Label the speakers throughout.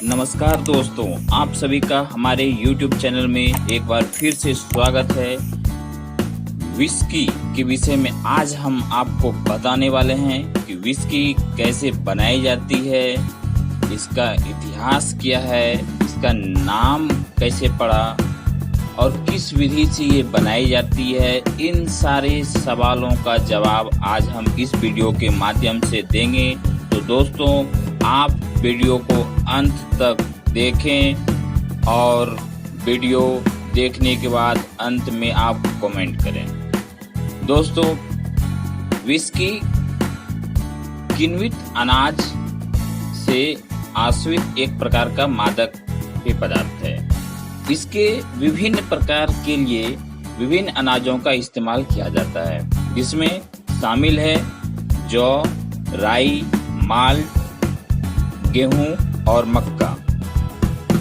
Speaker 1: नमस्कार दोस्तों, आप सभी का हमारे YouTube चैनल में एक बार फिर से स्वागत है। विस्की के विषय में आज हम आपको बताने वाले हैं कि विस्की कैसे बनाई जाती है, इसका इतिहास क्या है, इसका नाम कैसे पड़ा और किस विधि से ये बनाई जाती है। इन सारे सवालों का जवाब आज हम इस वीडियो के माध्यम से देंगे। तो दोस्तों, आप वीडियो को अंत तक देखें और वीडियो देखने के बाद अंत में आप कमेंट करें। दोस्तों, विस्की किण्वित अनाज से आश्रित एक प्रकार का मादक पेय पदार्थ है। इसके विभिन्न प्रकार के लिए विभिन्न अनाजों का इस्तेमाल किया जाता है, जिसमें शामिल है जौ, राई, माल्ट, गेहूं और मक्का,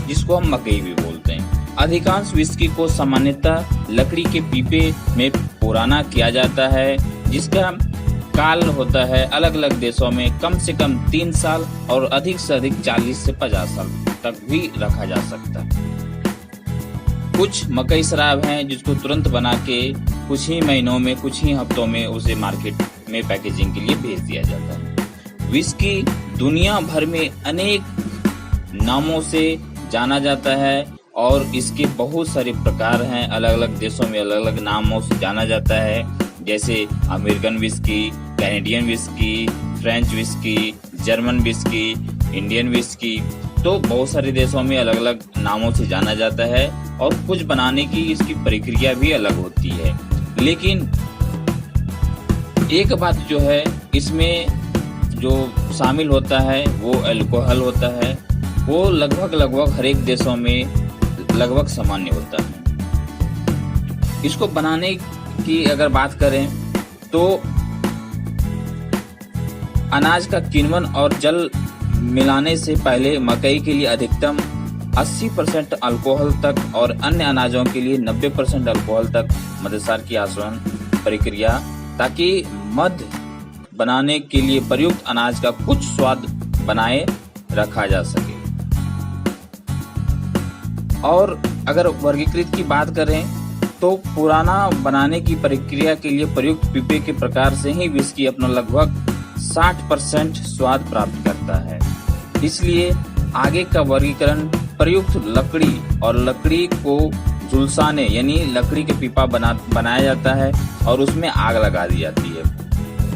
Speaker 1: जिसको हम मकई भी बोलते हैं। अधिकांश विस्की को सामान्यतः लकड़ी के पीपे में पुराना किया जाता है, जिसका काल होता है अलग अलग देशों में कम से कम 3 साल और अधिक से अधिक 40 से 50 साल तक भी रखा जा सकता है। कुछ मकई शराब हैं जिसको तुरंत बना के कुछ ही महीनों में, कुछ ही हफ्तों में उसे मार्केट में पैकेजिंग के लिए भेज दिया जाता है। विस्की दुनिया भर में अनेक नामों से जाना जाता है और इसके बहुत सारे प्रकार हैं। अलग अलग देशों में अलग अलग नामों से जाना जाता है, जैसे American whisky, Canadian whisky, French whisky, German whisky, Indian whisky. तो बहुत सारे देशों में अलग अलग नामों से जाना जाता है और कुछ बनाने की इसकी प्रक्रिया भी अलग होती है। लेकिन एक बात जो है, इसमें जो शामिल होता है वो अल्कोहल होता है। वो लगभग हर एक देशों में लगभग सामान्य होता है। इसको बनाने की अगर बात करें तो अनाज का किण्वन और जल मिलाने से पहले मकई के लिए अधिकतम 80% अल्कोहल तक और अन्य अनाजों के लिए 90% अल्कोहल तक मद्यसार की आसवन प्रक्रिया, ताकि मध बनाने के लिए प्रयुक्त अनाज का कुछ स्वाद बनाए रखा जा सके। और अगर वर्गीकृत की बात करें तो पुराना बनाने की प्रक्रिया के लिए प्रयुक्त पीपे के प्रकार से ही विस्की अपना लगभग 60% स्वाद प्राप्त करता है। इसलिए आगे का वर्गीकरण प्रयुक्त लकड़ी और लकड़ी को झुलसाने यानी लकड़ी के पीपा बनाया जाता है और उसमें आग लगा दी जाती है,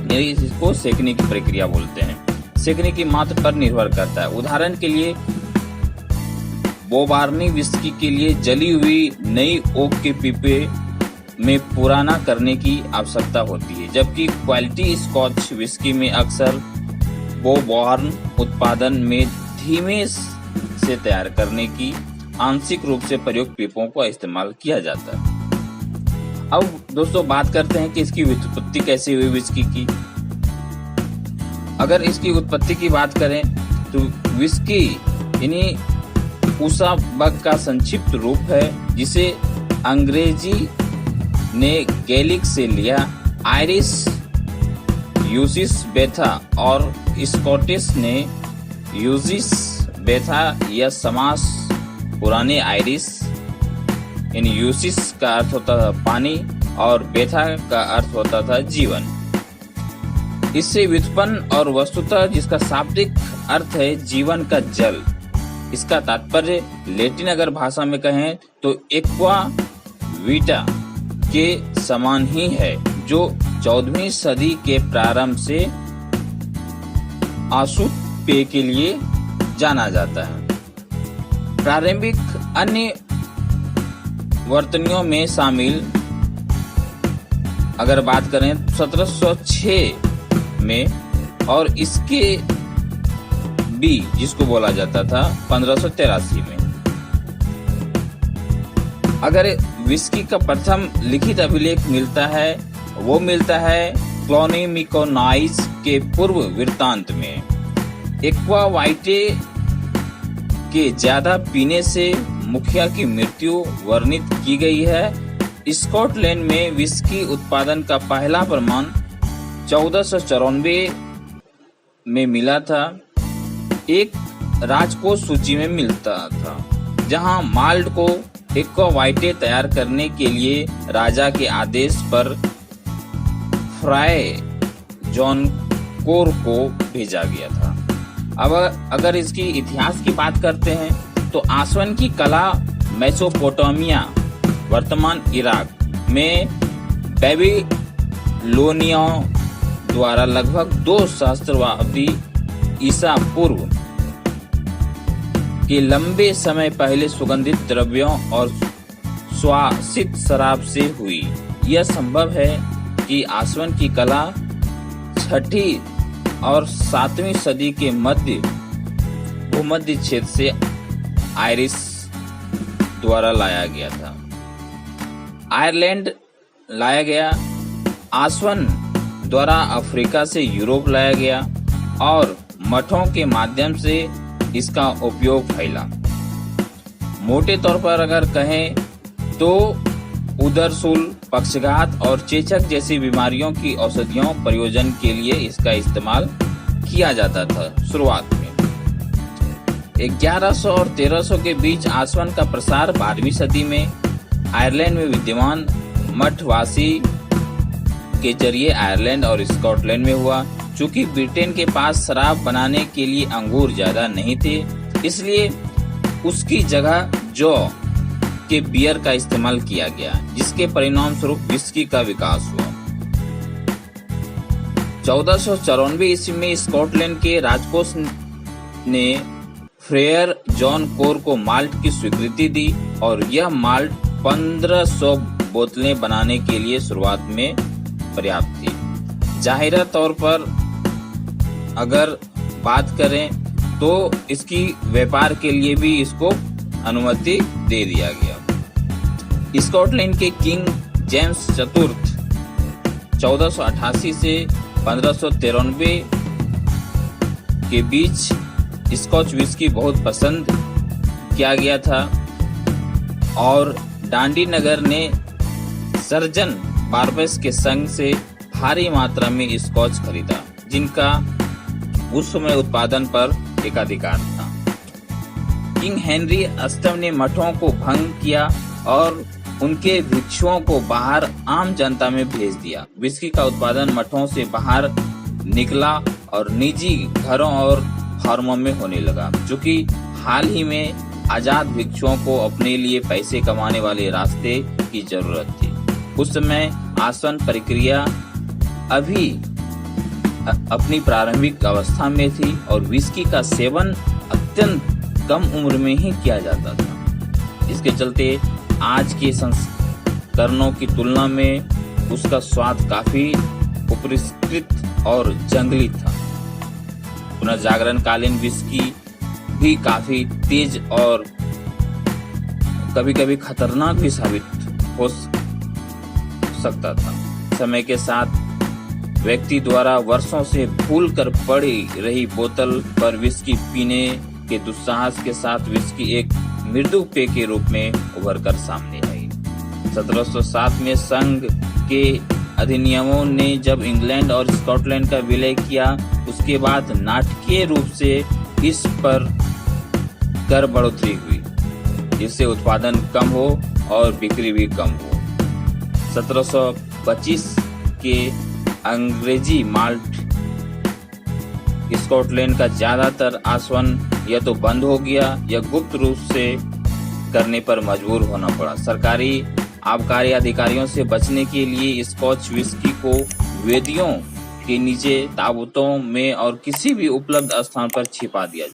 Speaker 1: यानी इसको सेकने की प्रक्रिया बोलते हैं। सेकने की मात्रा पर निर्भर करता है। उदाहरण के लिए बोबार्नी विस्की के लिए जली हुई नई ओक के पीपे में पुराना करने की आवश्यकता होती है, जबकि क्वालिटी स्कॉच विस्की में अक्सर बोबार्न उत्पादन में धीमे से तैयार करने की आंशिक रूप से प्रयुक्त पीपों का इस्तेमाल किया जाता है। अब दोस्तों, बात करते हैं कि इसकी उत्पत्ति कैसे हुई विस्की की। अगर इसकी उत्पत्ति की बात करें तो विस्की यानी पूसा बग का संक्षिप्त रूप है, जिसे अंग्रेजी ने गैलिक से लिया। आयरिश यूसिस बेथा और स्कॉटिश ने यूजिस बेथा या समास पुराने आयरिश यानी यूसिस का अर्थ होता था पानी और बेथा का अर्थ होता था जीवन। इससे व्युत्पन्न और वस्तुतः जिसका शाब्दिक अर्थ है जीवन का जल। इसका तात्पर्य लैटिन अगर भाषा में कहें तो एक्वा वीटा के समान ही है, जो 14वीं सदी के प्रारंभ से आशुत पेय के लिए जाना जाता है। प्रारंभिक अन्य वर्तनियों में शामिल अगर बात करें 1706 में और इसके बी जिसको बोला जाता था 1583 में। अगर विस्की का प्रथम लिखित अभिलेख मिलता है, वो मिलता है क्लोनिमिकोनाइज के पूर्व वृत्तांत में। एक्वा वाइटे के ज्यादा पीने से मुखिया की मृत्यु वर्णित की गई है। स्कॉटलैंड में विस्की उत्पादन का पहला प्रमाण 1494 में मिला था। एक राजकोष सूची में मिलता था, जहां माल्ट को एक्वा वाइटे तैयार करने के लिए राजा के आदेश पर फ्राय जॉन कोर को भेजा गया था। अब अगर इसकी इतिहास की बात करते हैं तो आसवन की कला मेसोपोटामिया वर्तमान इराक में बेबीलोनिया द्वारा लगभग 2 सहस्राब्दी ईसा पूर्व के लंबे समय पहले सुगंधित द्रव्यों और सुवासित शराब से हुई। यह संभव है कि आसवन की कला 6ठी और 7वीं सदी के मध्य भूमध्य क्षेत्र से आयरिश द्वारा लाया गया था। आयरलैंड लाया गया, आसवन द्वारा अफ्रीका से यूरोप लाया गया और मठों के माध्यम से इसका उपयोग फैला। मोटे तौर पर अगर कहें तो उदरशूल, पक्षघात और चेचक जैसी बीमारियों की औषधियों प्रयोजन के लिए इसका इस्तेमाल किया जाता था। शुरुआत में 1100 और 1300 के बीच आसवन का प्रसार 12वीं सदी में आयरलैंड में विद्यमान मठवासी के जरिए आयरलैंड और स्कॉटलैंड में हुआ। चूंकि ब्रिटेन के पास शराब बनाने के लिए अंगूर ज्यादा नहीं थे, इसलिए उसकी जगह जौ के बियर का इस्तेमाल किया गया, जिसके परिणाम स्वरूप विस्की का विकास हुआ। 1494 ईस्वी में स्कॉटलैंड के राजकोष ने फ्रेयर जॉन कोर को माल्ट की स्वीकृति दी और यह माल्ट 1500 बोतलें बनाने के लिए शुरुआत में पर्याप्त थी। जाहिर तौर पर अगर बात करें तो इसकी व्यापार के लिए भी इसको अनुमति दे दिया गया। स्कॉटलैंड के किंग जेम्स चतुर्थ 1488 से 1593 के बीच स्कॉच विस्की बहुत पसंद किया गया था और डांडी नगर ने सर्जन बार्बस के संग से भारी मात्रा में स्कॉच खरीदा, जिनका उस समय उत्पादन पर एकाधिकार था। किंग हेनरी अष्टम ने मठों को भंग किया और उनके भिक्षुओं को बाहर आम जनता में भेज दिया। विस्की का उत्पादन मठों से बाहर निकला और निजी घरों और फार्मों में होने लगा, चूंकि हाल ही में आजाद भिक्षुओं को अपने लिए पैसे कमाने वाले रास्ते की जरूरत थी। उस समय आसवन प्रक्रिया अभी अपनी प्रारंभिक अवस्था में थी और विस्की का सेवन अत्यंत कम उम्र में ही किया जाता था। इसके चलते आज के संस्करणों की तुलना में उसका स्वाद काफी उपरिष्कृत और जंगली था। पुनर्जागरणकालीन विस्की भी काफी तेज और कभी-कभी खतरनाक भी साबित हो सकता था। समय के साथ व्यक्ति द्वारा वर्षों से भूल कर पड़ी रही बोतल पर विस्की पीने के दुस्साहस के साथ विस्की एक मृदु पेय के रूप में उभर कर सामने आई। 1707 में संघ के अधिनियमों ने जब इंग्लैंड और स्कॉटलैंड का विलय किया, उसके बाद नाटकीय रूप से इस पर कर बढ़ोतरी हुई, जिससे उत्पादन कम हो और बिक्री भी कम हो। 1725 के अंग्रेजी माल्ट स्कॉटलैंड का ज्यादातर आसवन या तो बंद हो गया या गुप्त रूप से करने पर मजबूर होना पड़ा। सरकारी आबकारी अधिकारियों से बचने के लिए स्कॉच विस्की को वेदियों के नीचे, ताबूतों में और किसी भी उपलब्ध स्थान पर छिपा दिया